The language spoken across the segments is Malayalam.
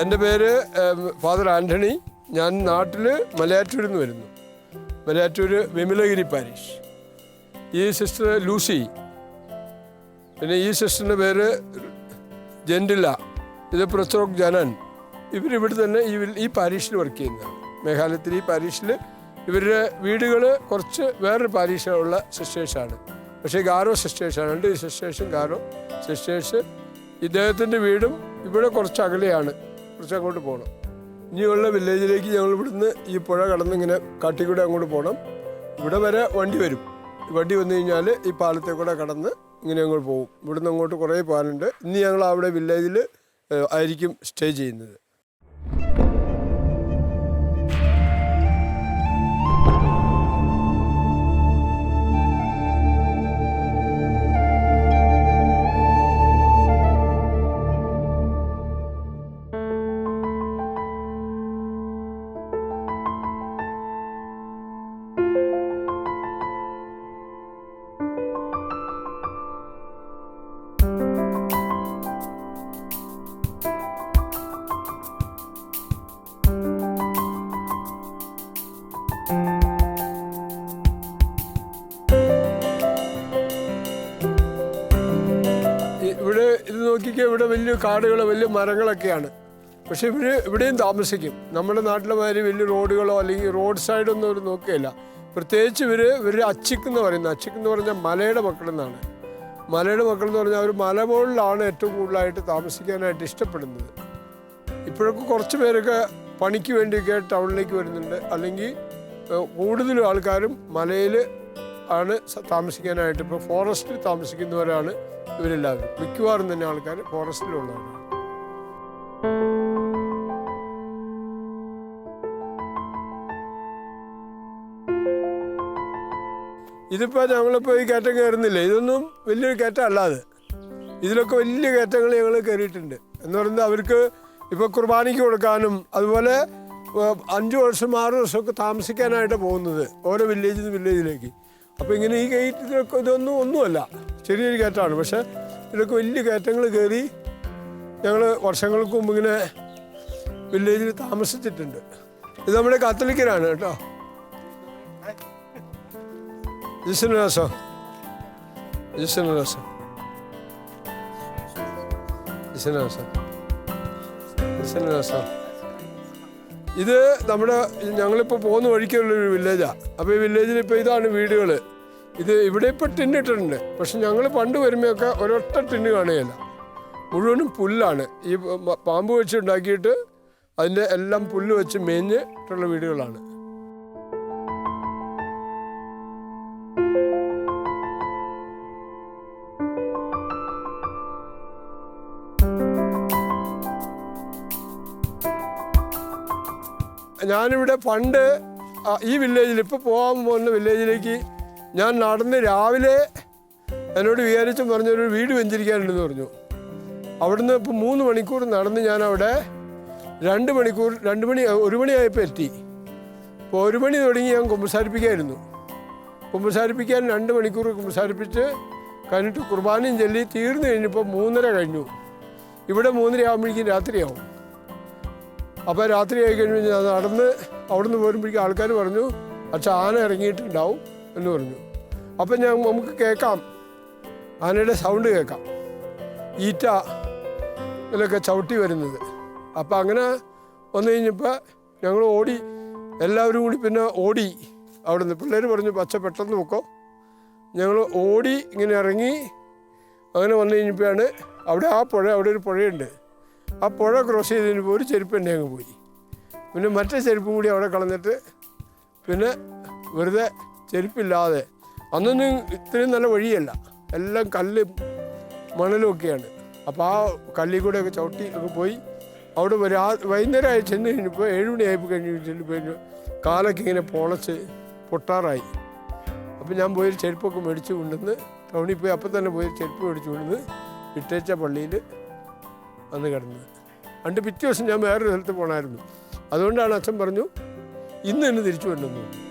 എൻ്റെ പേര് ഫാദർ ആൻ്റണി. ഞാൻ നാട്ടിൽ മലയാറ്റൂരിൽ നിന്ന് വരുന്നു. മലയാറ്റൂർ വിമലഗിരി പാരിഷ്. ഈ സിസ്റ്റർ ലൂസി, പിന്നെ ഈ സിസ്റ്ററിൻ്റെ പേര് ജെൻഡില, ഇത് പ്രൊസ്ട്രോക്ക് ജനൻ. ഇവരിവിടെ തന്നെ ഈ പാരീഷിൽ വർക്ക് ചെയ്യുന്നതാണ്. മേഘാലയത്തിൽ ഈ പാരീഷിൽ ഇവരുടെ വീടുകൾ കുറച്ച് വേറൊരു പാരീഷിലുള്ള സിസ്റ്റേഴ്സാണ്. പക്ഷേ ഗാരോ സിസ്റ്റേഴ്സാണ്. 2 സിസ്റ്റേഴ്സും ഗാരോ സിസ്റ്റേഴ്സ്. ഇദ്ദേഹത്തിൻ്റെ വീടും ഇവിടെ കുറച്ച് അകലെയാണ്, കുറച്ച് അങ്ങോട്ട് പോകണം. ഇനിയുള്ള വില്ലേജിലേക്ക് ഞങ്ങൾ ഇവിടുന്ന് ഈ പുഴ കടന്ന് ഇങ്ങനെ കാട്ടിക്കൂടെ അങ്ങോട്ട് പോകണം. ഇവിടെ വരെ വണ്ടി വരും. വണ്ടി വന്നു കഴിഞ്ഞാൽ ഈ പാലത്തെ കൂടെ കടന്ന് ഇങ്ങനെ അങ്ങോട്ട് പോകും. ഇവിടുന്ന് അങ്ങോട്ട് കുറേ പാലുണ്ട്. ഇന്ന് ഞങ്ങൾ അവിടെ വില്ലേജിൽ ആയിരിക്കും സ്റ്റേ ചെയ്യുന്നത്. ഇവിടെ വലിയ കാടുകൾ, വലിയ മരങ്ങളൊക്കെയാണ്. പക്ഷെ ഇവിടെയും താമസിക്കും. നമ്മുടെ നാട്ടിലെ മാതിരി വലിയ റോഡുകളോ അല്ലെങ്കിൽ റോഡ് സൈഡൊന്നും അവർ നോക്കുകയില്ല. പ്രത്യേകിച്ച് ഇവർ അച്ചിക്കെന്ന് പറയുന്നത്. അച്ചിക്കെന്ന് പറഞ്ഞാൽ മലയുടെ മക്കളെന്നാണ്. മലയുടെ മക്കളെന്ന് പറഞ്ഞാൽ അവർ മലമുകളിലാണ് ഏറ്റവും കൂടുതലായിട്ട് താമസിക്കാനായിട്ട് ഇഷ്ടപ്പെടുന്നത്. ഇപ്പോഴൊക്കെ കുറച്ച് പേരൊക്കെ പണിക്ക് വേണ്ടിയൊക്കെ ടൗണിലേക്ക് വരുന്നുണ്ട്. അല്ലെങ്കിൽ കൂടുതലും ആൾക്കാരും മലയിൽ ആണ് താമസിക്കാനായിട്ട്. ഇപ്പോൾ ഫോറസ്റ്റിൽ താമസിക്കുന്നവരാണ് ഇവരെല്ലാവരും. മിക്കവാറും തന്നെ ആൾക്കാർ ഫോറസ്റ്റിലുള്ളവരാണ്. ഇതിപ്പോൾ ഞങ്ങളിപ്പോൾ ഈ കയറ്റം കയറുന്നില്ല. ഇതൊന്നും വലിയൊരു കയറ്റം അല്ലാതെ ഇതിലൊക്കെ വലിയ കയറ്റങ്ങൾ ഞങ്ങൾ കയറിയിട്ടുണ്ട്. എന്ന് പറയുന്നത് അവർക്ക് ഇപ്പോൾ കുർബാനയ്ക്ക് കൊടുക്കാനും അതുപോലെ 5 വർഷം 6 വർഷമൊക്കെ താമസിക്കാനായിട്ട് പോകുന്നത് ഓരോ വില്ലേജിൽ നിന്ന് വില്ലേജിലേക്ക്. അപ്പോൾ ഇങ്ങനെ ഈ കയറ്റത്തിലൊക്കെ ഒന്നുമല്ല, ചെറിയൊരു കയറ്റമാണ്. പക്ഷേ ഇതിലൊക്കെ വലിയ കയറ്റങ്ങൾ കയറി ഞങ്ങൾ വർഷങ്ങൾക്ക് മുമ്പ് ഇങ്ങനെ വില്ലേജിൽ താമസിച്ചിട്ടുണ്ട്. ഇത് നമ്മുടെ കത്തോലിക്കരാണ് കേട്ടോ. ജിസനരാസം ജിസനരാസം ജിസനരാസം ജിസനരാസം ഇത് നമ്മുടെ ഞങ്ങളിപ്പോൾ പോകുന്ന വഴിക്കുള്ളൊരു വില്ലേജാണ്. അപ്പോൾ ഈ വില്ലേജിൽ ഇപ്പോൾ ഇതാണ് വീടുകൾ. ഇത് ഇവിടെ ഇപ്പോൾ ടിന്നിട്ടുണ്ട്. പക്ഷെ ഞങ്ങൾ പണ്ട് വരുമ്പോഴൊക്കെ ഒരൊറ്റ ടിന്ന് കാണുകയില്ല, മുഴുവനും പുല്ലാണ്. ഈ പാമ്പ് വെച്ച് ഉണ്ടാക്കിയിട്ട് അതിൻ്റെ എല്ലാം പുല്ല് വെച്ച് മേഞ്ഞിട്ടുള്ള വീടുകളാണ്. ഞാനിവിടെ പണ്ട് ഈ വില്ലേജിൽ ഇപ്പോൾ പോകാൻ പോകുന്ന വില്ലേജിലേക്ക് ഞാൻ നടന്ന് രാവിലെ എന്നോട് വിചാരിച്ചും പറഞ്ഞൊരു വീട് വെഞ്ചരിക്കാനുണ്ടെന്ന് പറഞ്ഞു. അവിടുന്ന് ഇപ്പോൾ 3 മണിക്കൂർ നടന്ന് ഞാനവിടെ 1 മണിയായപ്പോൾ എത്തി. ഇപ്പോൾ 1 മണി തുടങ്ങി ഞാൻ കുമ്പസാരിപ്പിക്കായിരുന്നു. കുമ്പസാരിപ്പിക്കാൻ 2 മണിക്കൂർ കുമ്പസാരിപ്പിച്ച് കഴിഞ്ഞിട്ട് കുർബാനയും ചൊല്ലി തീർന്നു കഴിഞ്ഞപ്പോൾ 3:30 കഴിഞ്ഞു. ഇവിടെ 3:30 ആകുമ്പോഴേക്കും രാത്രിയാവും. അപ്പോൾ രാത്രി ആയി കഴിഞ്ഞ് ഞാൻ നടന്ന് അവിടുന്ന് പോരുമ്പോഴേക്കും ആൾക്കാർ പറഞ്ഞു, അച്ഛാ ആന ഇറങ്ങിയിട്ടുണ്ടാവും എന്ന് പറഞ്ഞു. അപ്പം നമുക്ക് കേൾക്കാം, ആനയുടെ സൗണ്ട് കേൾക്കാം, ഈറ്റ ഇതിലൊക്കെ ചവിട്ടി വരുന്നത്. അപ്പം അങ്ങനെ വന്നു കഴിഞ്ഞപ്പോൾ ഞങ്ങൾ ഓടി, എല്ലാവരും കൂടി പിന്നെ ഓടി. അവിടുന്ന് പിള്ളേർ പറഞ്ഞു പച്ച പെട്ടെന്ന് നോക്കോ. ഞങ്ങൾ ഓടി ഇങ്ങനെ ഇറങ്ങി. അങ്ങനെ വന്നു കഴിഞ്ഞപ്പോഴാണ് അവിടെ ഒരു പുഴയുണ്ട്. ആ പുഴ ക്രോസ് ചെയ്ത് കഴിഞ്ഞപ്പോൾ ഒരു ചെരുപ്പ് തന്നെ അങ്ങ് പോയി. പിന്നെ മറ്റേ ചെരുപ്പും കൂടി അവിടെ കളഞ്ഞിട്ട് പിന്നെ വെറുതെ ചെരുപ്പില്ലാതെ. അന്നൊന്നും ഇത്രയും നല്ല വഴിയല്ല, എല്ലാം കല്ലും മണലും ഒക്കെയാണ്. അപ്പോൾ ആ കല്ലിൽ കൂടെയൊക്കെ ചവിട്ടി ഒക്കെ പോയി. അവിടെ വൈകുന്നേരമായി ചെന്ന് കഴിഞ്ഞപ്പോൾ 7 മണിയായപ്പോൾ ചെല്ലുമ്പോൾ കാലൊക്കെ ഇങ്ങനെ പൊട്ടാറായി. അപ്പോൾ ഞാൻ പോയി ചെരുപ്പൊക്കെ മേടിച്ച് കൊണ്ടുവന്ന് ടൗണിൽ പോയി അപ്പം തന്നെ പോയി ചെരുപ്പ് മേടിച്ച് കൊണ്ടുവന്ന് ഇട്ടേച്ച പള്ളിയിൽ അന്ന് കിടന്നത്. അണ്ട് പിറ്റേ ദിവസം ഞാൻ വേറൊരു സ്ഥലത്ത് പോകണമായിരുന്നു. അതുകൊണ്ടാണ് അച്ഛൻ പറഞ്ഞു ഇന്ന് തന്നെ തിരിച്ചു വരണമെന്ന് പറഞ്ഞു.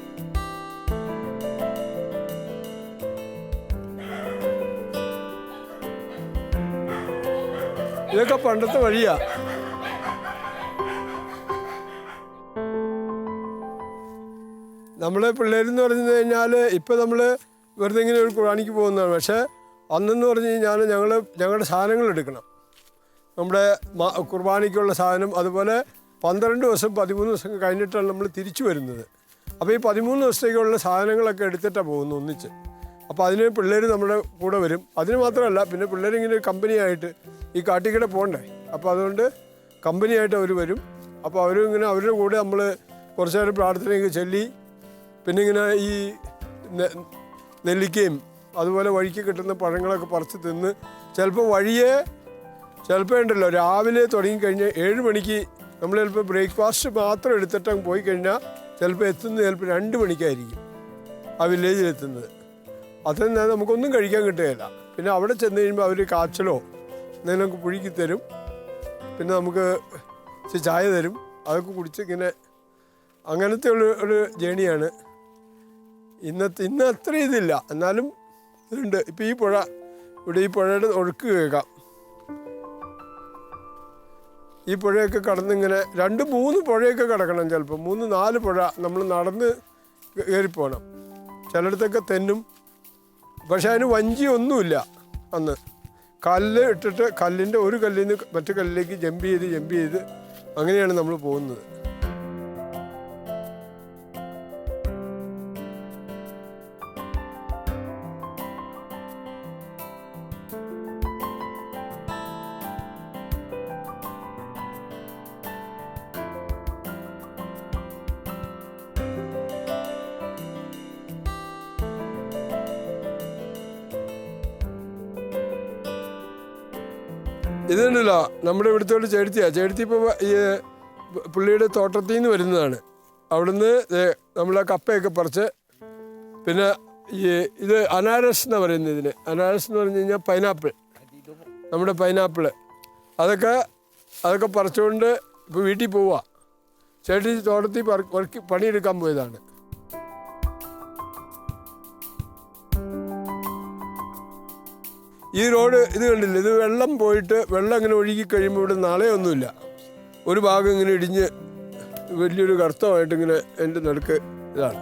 ഇതൊക്കെ പണ്ടത്തെ വഴിയാ. നമ്മളെ പിള്ളേരെന്ന് പറഞ്ഞു കഴിഞ്ഞാൽ ഇപ്പോൾ നമ്മൾ വെറുതെ ഇങ്ങനെ ഒരു കുർബാനയ്ക്ക് പോകുന്നതാണ്. പക്ഷേ അന്നെന്ന് പറഞ്ഞു കഴിഞ്ഞാൽ ഞങ്ങളുടെ സാധനങ്ങൾ എടുക്കണം. നമ്മുടെ കുർബാനയ്ക്കുള്ള സാധനം, അതുപോലെ 12 ദിവസം 13 ദിവസം കഴിഞ്ഞിട്ടാണ് നമ്മൾ തിരിച്ചു വരുന്നത്. അപ്പോൾ ഈ 13 ദിവസത്തേക്കുള്ള സാധനങ്ങളൊക്കെ എടുത്തിട്ടാണ് പോകുന്നത് ഒന്നിച്ച്. അപ്പോൾ അതിന് പിള്ളേർ നമ്മുടെ കൂടെ വരും. അതിന് മാത്രമല്ല, പിന്നെ പിള്ളേരിങ്ങനെ കമ്പനിയായിട്ട് ഈ കാട്ടിക്കൂടെ പോകണ്ടേ, അപ്പോൾ അതുകൊണ്ട് കമ്പനിയായിട്ട് അവർ വരും. അപ്പോൾ അവരും ഇങ്ങനെ അവരുടെ കൂടെ നമ്മൾ കുറച്ച് നേരം പ്രാർത്ഥനയൊക്കെ ചൊല്ലി, പിന്നെ ഇങ്ങനെ ഈ നെല്ലിക്കയും അതുപോലെ വഴിക്ക് കിട്ടുന്ന പഴങ്ങളൊക്കെ പറിച്ച് തിന്ന്, ചിലപ്പോൾ ഉണ്ടല്ലോ രാവിലെ തുടങ്ങിക്കഴിഞ്ഞാൽ 7 മണിക്ക് നമ്മൾ ചിലപ്പോൾ ബ്രേക്ക്ഫാസ്റ്റ് മാത്രം എടുത്തിട്ട് അങ്ങ് പോയി കഴിഞ്ഞാൽ ചിലപ്പോൾ 2 മണിക്കായിരിക്കും ആ വില്ലേജിലെത്തുന്നത്. അത്രയും നേരം നമുക്കൊന്നും കഴിക്കാൻ കിട്ടുകയില്ല. പിന്നെ അവിടെ ചെന്ന് കഴിയുമ്പോൾ അവർ കാച്ചലോ എന്തെങ്കിലുമൊക്കെ പുഴുക്കി തരും. പിന്നെ നമുക്ക് ചായ തരും. അതൊക്കെ കുടിച്ച് ഇങ്ങനെ അങ്ങനത്തെ ഒരു ജേണിയാണ്. ഇന്ന് അത്ര ഇതില്ല, എന്നാലും ഇതുണ്ട്. ഇപ്പം ഈ ഇവിടെ ഈ പുഴയുടെ ഒഴുക്ക് കേൾക്കാം. ഈ പുഴയൊക്കെ കടന്നിങ്ങനെ 2-3 പുഴയൊക്കെ കിടക്കണം. ചിലപ്പോൾ 3-4 പുഴ നമ്മൾ നടന്ന് കയറിപ്പോകണം. ചിലയിടത്തൊക്കെ തെന്നും. പക്ഷെ അതിന് വഞ്ചിയൊന്നുമില്ല. അന്ന് കല്ല് ഇട്ടിട്ട് കല്ലിൻ്റെ ഒരു കല്ലിൽ നിന്ന് മറ്റു കല്ലിലേക്ക് ജമ്പ് ചെയ്ത് അങ്ങനെയാണ് നമ്മൾ പോകുന്നത്. ഇതുണ്ടല്ലോ നമ്മുടെ ഇവിടുത്തോട് ചേർത്തി ഇപ്പോൾ ഈ പുള്ളിയുടെ തോട്ടത്തിൽ നിന്ന് വരുന്നതാണ്. അവിടുന്ന് നമ്മളെ കപ്പയൊക്കെ പറിച്ച്, പിന്നെ ഇത് അനാരസ് എന്നാണ് പറയുന്നത്. ഇതിന് അനാരസ് എന്ന് പറഞ്ഞു കഴിഞ്ഞാൽ പൈനാപ്പിൾ, നമ്മുടെ പൈനാപ്പിള് അതൊക്കെ പറിച്ചുകൊണ്ട് ഇപ്പോൾ വീട്ടിൽ പോവുക. ചേട്ടി തോട്ടത്തിൽ പണിയെടുക്കാൻ പോയതാണ്. ഈ റോഡ് ഇത് കണ്ടില്ല, ഇത് വെള്ളം പോയിട്ട് വെള്ളം ഇങ്ങനെ ഒഴുകി കഴിയുമ്പോൾ ഇവിടെ നാളെയൊന്നുമില്ല. ഒരു ഭാഗം ഇങ്ങനെ ഇടിഞ്ഞ് വലിയൊരു ഗർത്തമായിട്ട് ഇങ്ങനെ എൻ്റെ നടുക്ക് ഇതാണ്.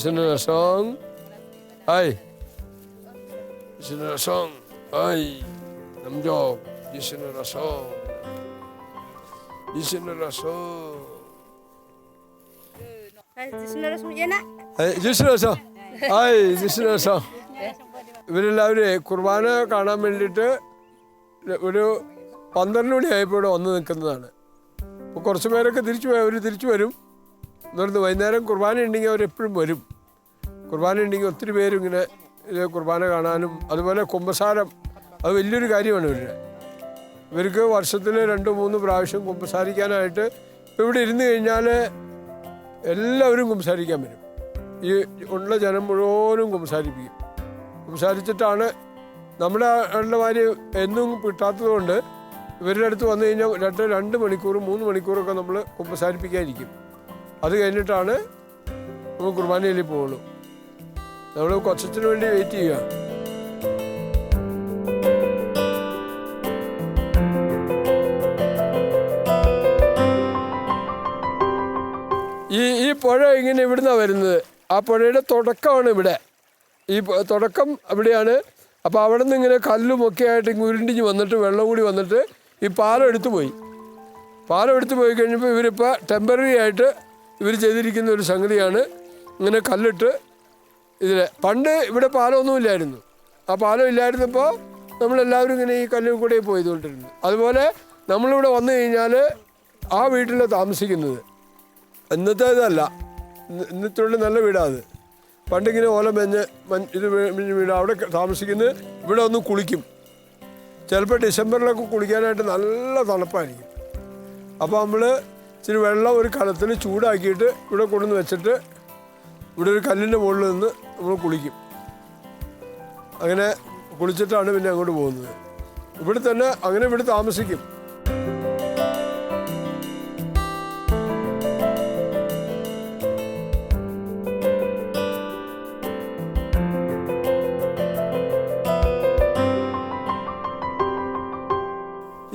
Jono, Song. Ay, Song. Ay, Namjok, Song. ഇവരെല്ലാവരും കുർബാന കാണാൻ വേണ്ടിയിട്ട് ഒരു 12 മണിയായപ്പോൾ ഇവിടെ വന്ന് നിൽക്കുന്നതാണ്. അപ്പോൾ കുറച്ച് പേരൊക്കെ തിരിച്ചു വരും. എന്നിട്ട് വൈകുന്നേരം കുർബാന ഉണ്ടെങ്കിൽ അവരെപ്പോഴും വരും. കുർബാന ഉണ്ടെങ്കിൽ ഒത്തിരി പേരും ഇങ്ങനെ കുർബാന കാണാനും, അതുപോലെ കുമ്പസാരം, അത് വലിയൊരു കാര്യമാണ് ഇവർക്ക് വർഷത്തിൽ 2-3 പ്രാവശ്യം കുമ്പസാരിക്കാനായിട്ട് ഇവിടെ ഇരുന്ന് കഴിഞ്ഞാൽ എല്ലാവരും കുമ്പസാരിക്കാൻ വരും. ഈ ഉള്ള ജനം മുഴുവനും കുമ്പസാരിപ്പിക്കും. കുമ്പസാരിച്ചിട്ടാണ് നമ്മുടെ ആളുടെ മാതിരി എന്നും കിട്ടാത്തത് കൊണ്ട് ഇവരുടെ അടുത്ത് വന്നു കഴിഞ്ഞാൽ 2 മണിക്കൂർ 3 മണിക്കൂറൊക്കെ നമ്മൾ കുമ്പസാരിപ്പിക്കാതിരിക്കും. അത് കഴിഞ്ഞിട്ടാണ് നമ്മൾ കുർബാനയിൽ പോകുള്ളൂ. നമ്മൾ കൊച്ചത്തിന് വേണ്ടി വെയിറ്റ് ചെയ്യുക. ഈ പുഴ ഇങ്ങനെ ഇവിടുന്നാണ് വരുന്നത്. ആ പുഴയുടെ തുടക്കമാണ് ഇവിടെ. ഈ തുടക്കം ഇവിടെയാണ്. അപ്പോൾ അവിടെ നിന്ന് ഇങ്ങനെ കല്ലുമൊക്കെ ആയിട്ട് ഉരുണ്ടിഞ്ഞ് വന്നിട്ട് വെള്ളം കൂടി വന്നിട്ട് ഈ പാലം എടുത്തു പോയി കഴിഞ്ഞപ്പോൾ ഇവരിപ്പോൾ ടെമ്പററി ആയിട്ട് ഇവർ ചെയ്തിരിക്കുന്ന ഒരു സംഗതിയാണ് ഇങ്ങനെ കല്ലിട്ട് പണ്ട് ഇവിടെ പാലമൊന്നുമില്ലായിരുന്നു. ആ പാലം ഇല്ലായിരുന്നപ്പോൾ നമ്മളെല്ലാവരും ഇങ്ങനെ ഈ കല്ലിൽ കൂടെ പോയിക്കൊണ്ടിരുന്നു. അതുപോലെ നമ്മളിവിടെ വന്നു കഴിഞ്ഞാൽ ആ വീട്ടിലാണ് താമസിക്കുന്നത്. ഇന്നത്തേതല്ല, ഇന്നത്തെ നല്ല വീടാണ്. പണ്ടിങ്ങനെ ഓല മെഞ്ഞ് വീട് അവിടെ താമസിക്കുന്നത്. ഇവിടെ ഒന്ന് കുളിക്കും. ചിലപ്പോൾ ഡിസംബറിലൊക്കെ കുളിക്കാനായിട്ട് നല്ല തണുപ്പായിരിക്കും. അപ്പോൾ നമ്മൾ ഇച്ചിരി വെള്ളം ഒരു കലത്തിൽ ചൂടാക്കിയിട്ട് ഇവിടെ കൊണ്ടുവന്ന് വെച്ചിട്ട് ഇവിടെ ഒരു കല്ലിൻ്റെ മുകളിൽ നിന്ന് നമ്മൾ കുളിക്കും. അങ്ങനെ കുളിച്ചിട്ടാണ് പിന്നെ അങ്ങോട്ട് പോകുന്നത്. ഇവിടെ തന്നെ അങ്ങനെ ഇവിടെ താമസിക്കും.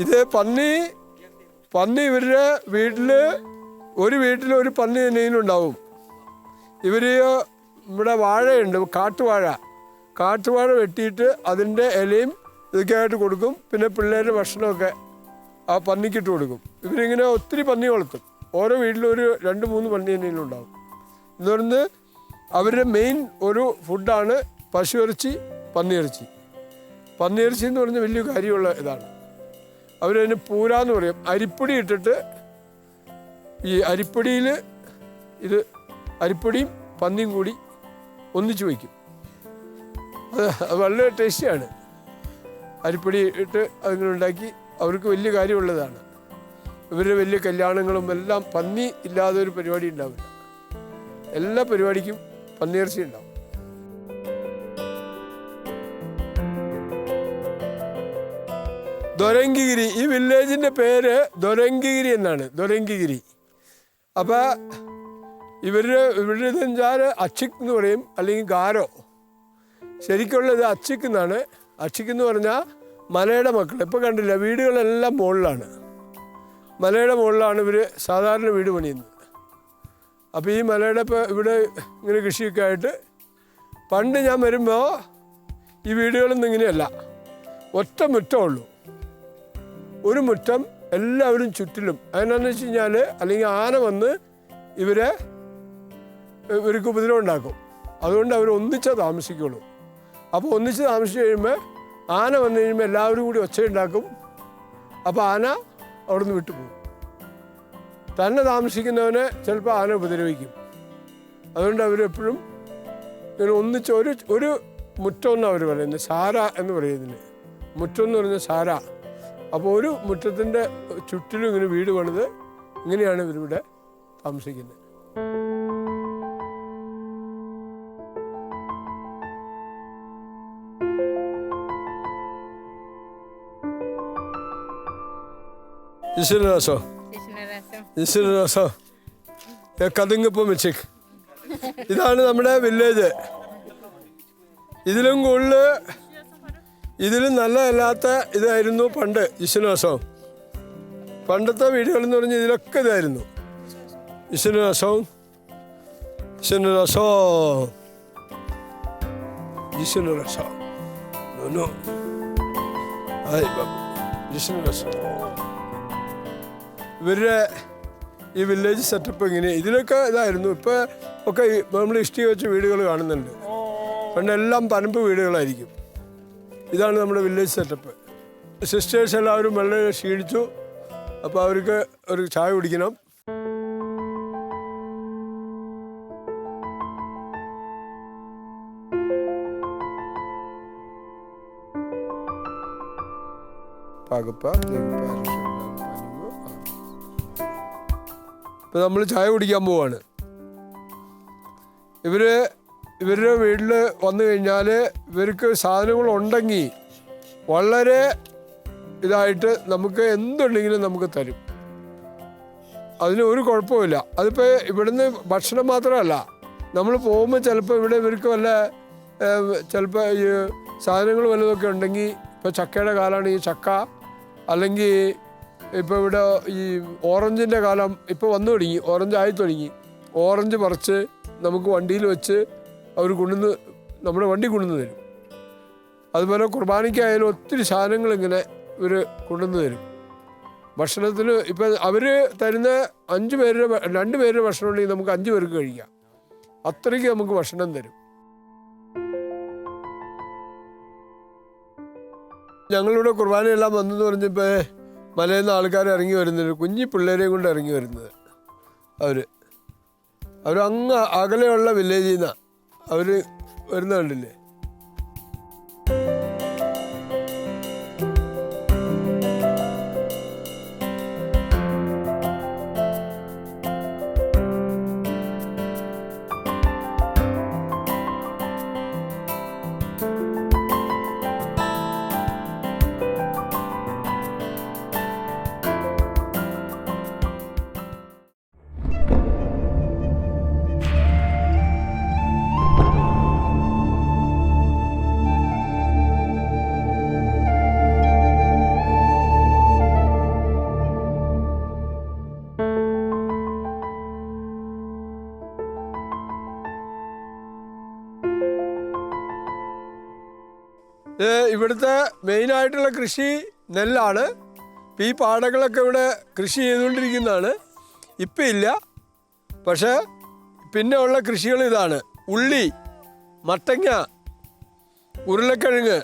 ഇത് പന്നി ഇവരുടെ ഒരു വീട്ടിൽ ഒരു പന്നി തന്നെയും ഉണ്ടാവും. ഇവർ ഇവിടെ വാഴയുണ്ട്, കാട്ടുവാഴ വെട്ടിയിട്ട് അതിൻ്റെ ഇലയും ഇതൊക്കെ ആയിട്ട് കൊടുക്കും. പിന്നെ പിള്ളേരുടെ ഭക്ഷണമൊക്കെ ആ പന്നിക്കിട്ട് കൊടുക്കും. ഇവരിങ്ങനെ ഒത്തിരി പന്നി വളർത്തും. ഓരോ വീട്ടിലും ഒരു 2-3 പന്നി തന്നെയും ഉണ്ടാവും. എന്ന് പറയുന്നത് അവരുടെ മെയിൻ ഒരു ഫുഡാണ് പശുയിറച്ചി, പന്നിയിറച്ചി എന്ന് പറഞ്ഞാൽ വലിയ കാര്യമുള്ള ഇതാണ്. അവരതിന് പൂരാന്ന് പറയും. അരിപ്പൊടി ഇട്ടിട്ട് ഈ അരിപ്പൊടിയിൽ അരിപ്പൊടിയും പന്നിയും കൂടി ഒന്നിച്ച് വയ്ക്കും. അത് വളരെ ടേസ്റ്റിയാണ്. അരിപ്പൊടി ഇട്ട് അതിങ്ങനെ ഉണ്ടാക്കി അവർക്ക് വലിയ കാര്യമുള്ളതാണ്. ഇവരുടെ വലിയ കല്യാണങ്ങളും എല്ലാം പന്നി ഇല്ലാതെ ഒരു പരിപാടി ഉണ്ടാവില്ല. എല്ലാ പരിപാടിക്കും പന്നിയിറച്ചി ഉണ്ടാവും. ദൊരങ്കിഗിരി, ഈ വില്ലേജിൻ്റെ പേര് ദൊരങ്കിഗിരി എന്നാണ്. ദൊരങ്കിഗിരി. അപ്പോൾ ഇവരുടെ വെച്ചാൽ അച്ചിക് എന്ന് പറയും, അല്ലെങ്കിൽ ഗാരോ. ശരിക്കുള്ളത് അച്ചിക് എന്നാണ്. അച്ചിക് എന്ന് പറഞ്ഞാൽ മലയുടെ മക്കൾ. ഇപ്പോൾ കണ്ടില്ല, വീടുകളെല്ലാം മുകളിലാണ്, മലയുടെ മുകളിലാണ് ഇവർ സാധാരണ വീട് പണിയുന്നത്. അപ്പോൾ ഈ മലയുടെ ഇപ്പോൾ ഇവിടെ ഇങ്ങനെ കൃഷിയൊക്കെ ആയിട്ട് പണ്ട് ഞാൻ വരുമ്പോൾ ഈ വീടുകളൊന്നും ഇങ്ങനെയല്ല, ഒറ്റ മുറ്റമുള്ളൂ. ഒരു മുറ്റം എല്ലാവരും ചുറ്റിലും. അതിനാന്ന് വെച്ച് കഴിഞ്ഞാൽ അല്ലെങ്കിൽ ആന വന്ന് ഇവർക്ക് ഉപദ്രവം ഉണ്ടാക്കും. അതുകൊണ്ട് അവർ ഒന്നിച്ചേ താമസിക്കുള്ളൂ. അപ്പോൾ ഒന്നിച്ച് താമസിച്ച് കഴിയുമ്പോൾ ആന വന്നു കഴിയുമ്പോൾ എല്ലാവരും കൂടി ഒച്ചയുണ്ടാക്കും. അപ്പോൾ ആന അവിടെ നിന്ന് വിട്ടുപോകും. തന്നെ താമസിക്കുന്നവനെ ചിലപ്പോൾ ആന ഉപദ്രവിക്കും. അതുകൊണ്ട് അവരെപ്പോഴും ഇങ്ങനെ ഒന്നിച്ച് ഒരു മുറ്റം എന്നാണ് അവർ പറയുന്നത്. സാര എന്ന് പറയുന്നതിന് മുറ്റം എന്ന് പറഞ്ഞാൽ സാര. അപ്പോൾ ഒരു മുറ്റത്തിൻ്റെ ചുറ്റിലും ഇങ്ങനെ വീട് പണിത് ഇങ്ങനെയാണ് ഇവരിവിടെ താമസിക്കുന്നത്. ഇതാണ് നമ്മുടെ വില്ലേജ്. ഇതിലും കൂടുതൽ ഇതിലും നല്ലതല്ലാത്ത ഇതായിരുന്നു പണ്ട് വിശ്വനാശവും. പണ്ടത്തെ വീടുകളെന്ന് പറഞ്ഞാൽ ഇതിലൊക്കെ ഇതായിരുന്നു. വിശ്വനാശവും ഇവരുടെ ഈ വില്ലേജ് സെറ്റപ്പ് ഇങ്ങനെ ഇതിലൊക്കെ ഇതായിരുന്നു. ഇപ്പോൾ ഒക്കെ നമ്മൾ ഇഷ്ടിക വെച്ച് വീടുകൾ കാണുന്നുണ്ട്. പണ്ട് എല്ലാം പരമ്പ് വീടുകളായിരിക്കും. ഇതാണ് നമ്മുടെ വില്ലേജ് സെറ്റപ്പ്. സിസ്റ്റേഴ്സ് എല്ലാവരും വളരെ ക്ഷീണിച്ചു. അപ്പോൾ അവർക്ക് ഒരു ചായ കുടിക്കണം. ഇപ്പം നമ്മൾ ചായ കുടിക്കാൻ പോവാണ്. ഇവരുടെ വീട്ടിൽ വന്നു കഴിഞ്ഞാൽ ഇവർക്ക് സാധനങ്ങളുണ്ടെങ്കിൽ വളരെ ഇതായിട്ട് നമുക്ക് എന്തുണ്ടെങ്കിലും നമുക്ക് തരും. അതിന് ഒരു കുഴപ്പമില്ല. അതിപ്പോൾ ഇവിടുന്ന് ഭക്ഷണം മാത്രമല്ല, നമ്മൾ പോകുമ്പോൾ ചിലപ്പോൾ ഇവിടെ ഇവർക്ക് ചിലപ്പോൾ ഈ സാധനങ്ങൾ വല്ലതൊക്കെ ഉണ്ടെങ്കിൽ, ഇപ്പോൾ ചക്കയുടെ കാലമാണെങ്കിൽ ചക്ക, അല്ലെങ്കിൽ ഇപ്പോൾ ഇവിടെ ഈ ഓറഞ്ചിൻ്റെ കാലം ഇപ്പോൾ വന്നു തുടങ്ങി, ഓറഞ്ച് ആയി തുടങ്ങി. ഓറഞ്ച് പറിച്ച് നമുക്ക് വണ്ടിയിൽ വെച്ച് അവർ നമ്മുടെ വണ്ടി കൊണ്ടുവന്ന് തരും. അതുപോലെ കുർബാനയ്ക്കായാലും ഒത്തിരി സാധനങ്ങൾ ഇങ്ങനെ ഇവർ കൊണ്ടുവന്ന് തരും. ഭക്ഷണത്തിന് ഇപ്പം അവർ തരുന്ന 2 പേരുടെ ഭക്ഷണം ഉണ്ടെങ്കിൽ നമുക്ക് 5 പേർക്ക് കഴിക്കാം. അത്രയ്ക്ക് നമുക്ക് ഭക്ഷണം തരും. ഞങ്ങളിവിടെ കുർബാനയെല്ലാം വന്നെന്ന് പറഞ്ഞപ്പോൾ മലയിൽ നിന്ന് ആൾക്കാർ ഇറങ്ങി വരുന്നത്, കുഞ്ഞി പിള്ളേരെയും കൊണ്ട് ഇറങ്ങി വരുന്നത്. അവർ അങ്ങ് അകലെയുള്ള വില്ലേജിൽ നിന്നാണ് അവർ വരുന്ന കണ്ടില്ലേ. ഇവിടുത്തെ മെയിനായിട്ടുള്ള കൃഷി നെല്ലാണ്. ഈ പാടങ്ങളൊക്കെ ഇവിടെ കൃഷി ചെയ്തുകൊണ്ടിരിക്കുന്നതാണ്. ഇപ്പം ഇല്ല. പക്ഷേ പിന്നെ ഉള്ള കൃഷികൾ ഇതാണ്: ഉള്ളി, മത്തങ്ങ, ഉരുളക്കിഴങ്ങ്.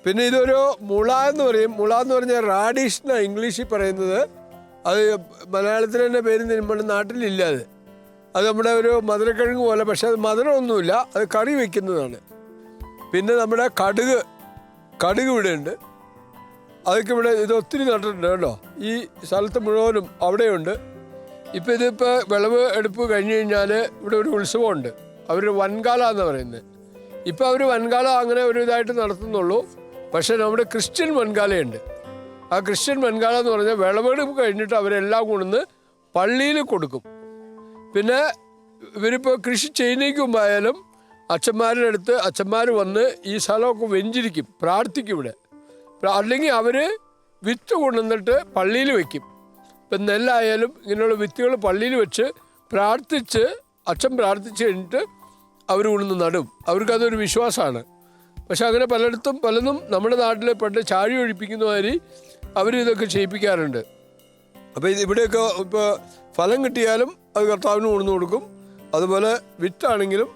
പിന്നെ ഇതൊരു മുള എന്ന് പറയും. മുള എന്ന് പറഞ്ഞാൽ റാഡിഷ് എന്നാണ് ഇംഗ്ലീഷിൽ പറയുന്നത്. അത് മലയാളത്തിൽ തന്നെ പേര് നമ്മുടെ നാട്ടിലില്ല. അത് നമ്മുടെ ഒരു മധുരക്കിഴങ്ങ് പോലെ, പക്ഷെ അത് മധുരമൊന്നുമില്ല, അത് കറി വയ്ക്കുന്നതാണ്. പിന്നെ നമ്മുടെ കടുക് ഇവിടെ ഉണ്ട്. അതൊക്കെ ഇവിടെ ഇത് ഒത്തിരി നട്ടിട്ടുണ്ട് കേട്ടോ. ഈ സ്ഥലത്ത് മുഴുവനും അവിടെയുണ്ട്. ഇപ്പം ഇതിപ്പോൾ വിളവ് എടുപ്പ് കഴിഞ്ഞ് കഴിഞ്ഞാൽ ഇവിടെ ഒരു ഉത്സവമുണ്ട്. അവർ വൻകാല എന്ന് പറയുന്നത്. ഇപ്പം അവർ വൻകാലം അങ്ങനെ ഒരു ഇതായിട്ട് നടത്തുന്നുള്ളൂ. പക്ഷേ നമ്മുടെ ക്രിസ്ത്യൻ വൻകാലയുണ്ട്. ആ ക്രിസ്ത്യൻ വൻകാലം എന്ന് പറഞ്ഞാൽ വിളവെടുപ്പ് കഴിഞ്ഞിട്ട് അവരെല്ലാം കൊണ്ടുവന്ന് പള്ളിയിൽ കൊടുക്കും. പിന്നെ ഇവരിപ്പോൾ കൃഷി ചെയ്യുന്നതിന് മുമ്പായാലും അച്ഛന്മാരുടെ അടുത്ത് അച്ഛന്മാർ വന്ന് ഈ സ്ഥലമൊക്കെ വെഞ്ചിരിക്കും, പ്രാർത്ഥിക്കും ഇവിടെ. അല്ലെങ്കിൽ അവർ വിത്ത് കൊണ്ടുവന്നിട്ട് പള്ളിയിൽ വയ്ക്കും. ഇപ്പം നെല്ലായാലും ഇങ്ങനെയുള്ള വിത്തുകൾ പള്ളിയിൽ വെച്ച് പ്രാർത്ഥിച്ച്, അച്ഛൻ പ്രാർത്ഥിച്ച് കഴിഞ്ഞിട്ട് അവർ കൊണ്ടുവന്ന് നടും. അവർക്കതൊരു വിശ്വാസമാണ്. പക്ഷെ അങ്ങനെ പലതും നമ്മുടെ നാട്ടിൽ പണ്ട് ചാഴി ഒഴിപ്പിക്കുന്ന മാതിരി അവരിതൊക്കെ ചെയ്യിപ്പിക്കാറുണ്ട്. അപ്പോൾ ഇവിടെയൊക്കെ ഇപ്പോൾ ഫലം കിട്ടിയാലും അത് കർത്താവിന് കൊണ്ടുവന്ന് കൊടുക്കും. അതുപോലെ വിത്താണെങ്കിലും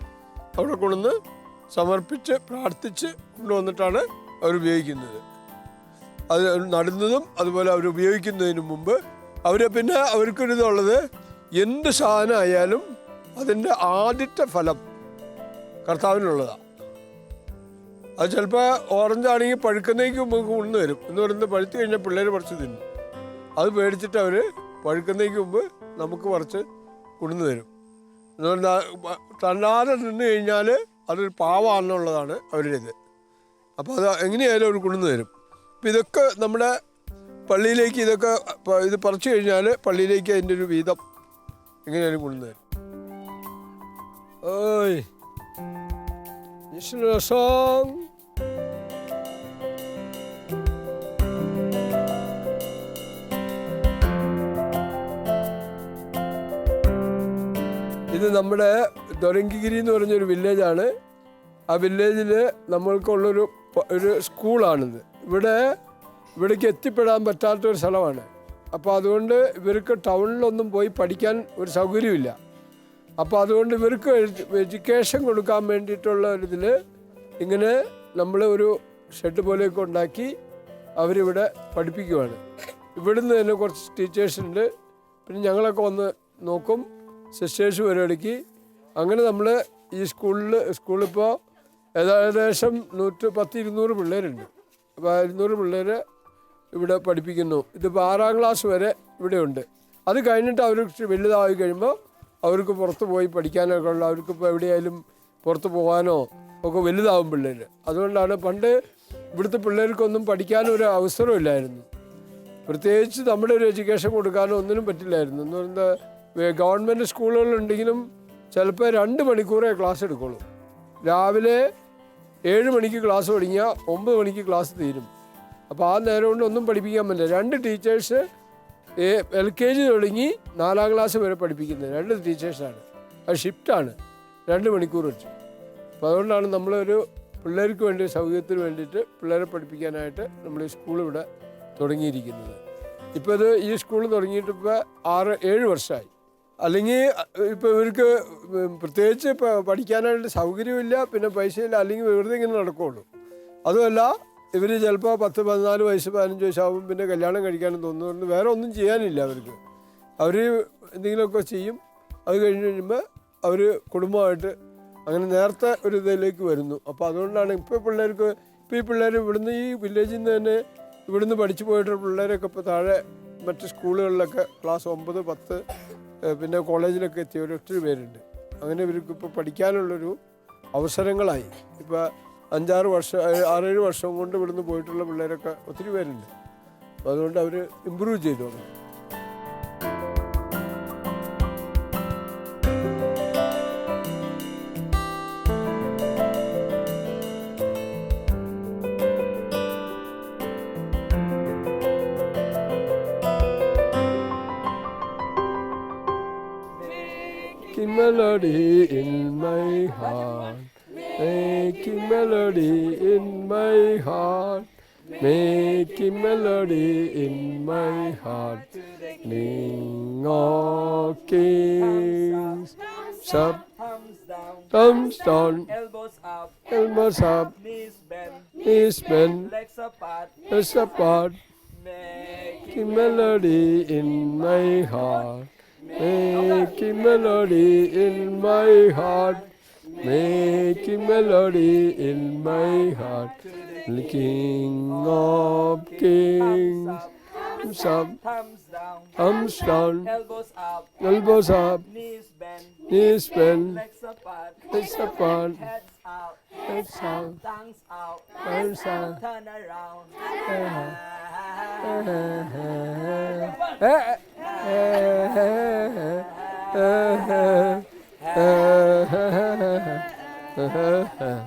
അവിടെ കൊണ്ടുവന്ന് സമർപ്പിച്ച് പ്രാർത്ഥിച്ച് കൊണ്ടുവന്നിട്ടാണ് അവർ ഉപയോഗിക്കുന്നത്. അത് നടുന്നതും അതുപോലെ അവർ ഉപയോഗിക്കുന്നതിന് മുമ്പ് പിന്നെ അവർക്കൊരിതുള്ളത്, എന്ത് സാധനം ആയാലും അതിൻ്റെ ആദ്യത്തെ ഫലം കർത്താവിനുള്ളതാണ്. അത് ചിലപ്പോൾ ഓറഞ്ചാണെങ്കിൽ പഴുക്കുന്നതിന് മുമ്പ് കൊണ്ടു വരും എന്ന് പറയുന്നത്. പഴുത്ത് കഴിഞ്ഞാൽ പിള്ളേർ പറിച്ച് തിന്നും. അത് പേടിച്ചിട്ട് അവർ പഴുക്കുന്നതിന് മുമ്പ് നമുക്ക് പറിച്ച് കൊണ്ടു തരും. എന്ന് പറഞ്ഞാൽ തന്നാതെ നിന്ന് കഴിഞ്ഞാൽ അതൊരു പാവാണെന്നുള്ളതാണ് അവരുടെ ഇത്. അപ്പോൾ അത് എങ്ങനെയായാലും അവർ കൊണ്ടു തരും. അപ്പം ഇതൊക്കെ നമ്മുടെ പള്ളിയിലേക്ക് ഇത് പറിച്ചു കഴിഞ്ഞാൽ പള്ളിയിലേക്ക് അതിൻ്റെ ഒരു വീതം എങ്ങനെയായാലും കൊണ്ടു തരും. ഓയ് സോങ്. ഇത് നമ്മുടെ ദൊരങ്കിഗിരി എന്ന് പറഞ്ഞൊരു വില്ലേജാണ്. ആ വില്ലേജിൽ നമ്മൾക്കുള്ളൊരു സ്കൂളാണിത്. ഇവിടേക്ക് എത്തിപ്പെടാൻ പറ്റാത്തൊരു സ്ഥലമാണ്. അപ്പോൾ അതുകൊണ്ട് ഇവർക്ക് ടൗണിലൊന്നും പോയി പഠിക്കാൻ ഒരു സൗകര്യമില്ല. അപ്പോൾ അതുകൊണ്ട് ഇവർക്ക് എഡ്യൂക്കേഷൻ കൊടുക്കാൻ വേണ്ടിയിട്ടുള്ള ഒരിതിൽ ഇങ്ങനെ നമ്മൾ ഒരു ഷെഡ് പോലെയൊക്കെ ഉണ്ടാക്കി അവരിവിടെ പഠിപ്പിക്കുവാണ്. ഇവിടുന്ന് തന്നെ കുറച്ച് ടീച്ചേഴ്സുണ്ട്. പിന്നെ ഞങ്ങളൊക്കെ വന്ന് നോക്കും, സിസ്റ്റേഴ്സ് പരിപാടിക്ക്. അങ്ങനെ നമ്മൾ ഈ സ്കൂളിപ്പോൾ ഏകദേശം 110-200 പിള്ളേരുണ്ട്. അപ്പോൾ 200 പിള്ളേർ ഇവിടെ പഠിപ്പിക്കുന്നു. ഇതിപ്പോൾ 6ാം ക്ലാസ് വരെ ഇവിടെയുണ്ട്. അത് കഴിഞ്ഞിട്ട് അവർ വലുതായി കഴിയുമ്പോൾ അവർക്ക് പുറത്ത് പോയി പഠിക്കാനൊക്കെ ഉള്ള, അവർക്കിപ്പോൾ എവിടെയായാലും പുറത്ത് പോകാനോ ഒക്കെ വലുതാവും പിള്ളേർ. അതുകൊണ്ടാണ് പണ്ട് ഇവിടുത്തെ പിള്ളേർക്കൊന്നും പഠിക്കാനൊരു അവസരമില്ലായിരുന്നു. പ്രത്യേകിച്ച് നമ്മുടെ ഒരു എഡ്യൂക്കേഷൻ കൊടുക്കാനോ ഒന്നിനും പറ്റില്ലായിരുന്നു. എന്ന് പറയുന്നത് ഗവൺമെൻറ് സ്കൂളുകളുണ്ടെങ്കിലും ചിലപ്പോൾ 2 മണിക്കൂറേ ക്ലാസ് എടുക്കുള്ളൂ. രാവിലെ 7 മണിക്ക് ക്ലാസ് തുടങ്ങിയാൽ 9 മണിക്ക് ക്ലാസ് തീരും. അപ്പോൾ ആ നേരം കൊണ്ട് ഒന്നും പഠിപ്പിക്കാൻ പറ്റില്ല. 2 ടീച്ചേഴ്സ് LKG തുടങ്ങി 4ാം ക്ലാസ് വരെ പഠിപ്പിക്കുന്നത് 2 ടീച്ചേഴ്സാണ്. അത് ഷിഫ്റ്റാണ്, 2 മണിക്കൂർ വെച്ച്. അപ്പോൾ അതുകൊണ്ടാണ് നമ്മളൊരു പിള്ളേർക്ക് വേണ്ടി സൗകര്യത്തിന് വേണ്ടിയിട്ട് പിള്ളേരെ പഠിപ്പിക്കാനായിട്ട് നമ്മൾ ഈ സ്കൂൾ ഇവിടെ തുടങ്ങിയിരിക്കുന്നത്. ഇപ്പോൾ ഈ സ്കൂൾ തുടങ്ങിയിട്ട് ഇപ്പോൾ 6-7 വർഷമായി. അല്ലെങ്കിൽ ഇപ്പോൾ ഇവർക്ക് പ്രത്യേകിച്ച് ഇപ്പോൾ പഠിക്കാനായിട്ട് സൗകര്യമില്ല, പിന്നെ പൈസയില്ല, അല്ലെങ്കിൽ വെറുതെ ഇങ്ങനെ നടക്കുകയുള്ളൂ. അതുമല്ല ഇവർ ചിലപ്പോൾ 10-14 വയസ്സ് 15 വയസ്സാകും പിന്നെ കല്യാണം കഴിക്കാനും തോന്നുന്നു. വേറെ ഒന്നും ചെയ്യാനില്ല അവർക്ക്. അവർ എന്തെങ്കിലുമൊക്കെ ചെയ്യും. അത് കഴിഞ്ഞ് കഴിയുമ്പോൾ അവർ കുടുംബമായിട്ട് അങ്ങനെ നേരത്തെ ഒരു ഇതിലേക്ക് വരുന്നു. അപ്പോൾ അതുകൊണ്ടാണ് ഇപ്പോൾ ഈ പിള്ളേർ ഇവിടുന്ന് ഈ വില്ലേജിൽ നിന്ന് തന്നെ ഇവിടുന്ന് പഠിച്ചു പോയിട്ടുള്ള പിള്ളേരൊക്കെ ഇപ്പോൾ താഴെ മറ്റ് സ്കൂളുകളിലൊക്കെ ക്ലാസ് 9, 10 പിന്നെ കോളേജിലൊക്കെ എത്തിയവർ ഒത്തിരി പേരുണ്ട്. അങ്ങനെ ഇവർക്ക് ഇപ്പോൾ പഠിക്കാനുള്ളൊരു അവസരങ്ങളായി. ഇപ്പോൾ 5-6 വർഷം 6-7 വർഷം കൊണ്ട് ഇവിടുന്ന് പോയിട്ടുള്ള പിള്ളേരൊക്കെ ഒത്തിരി പേരുണ്ട്. അപ്പോൾ അതുകൊണ്ട് അവർ ഇമ്പ്രൂവ് ചെയ്തോളും. Melody in my heart, make making melody in my heart, making melody in my heart. King of kings, up, thumbs down, elbows up, knees bend, legs apart, making melody in my heart, making melody in my heart, making melody in my heart. The King of kings, thumbs down, elbows up, knees bend, legs apart, heads out, tongues out, turn around.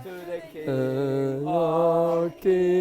To the King King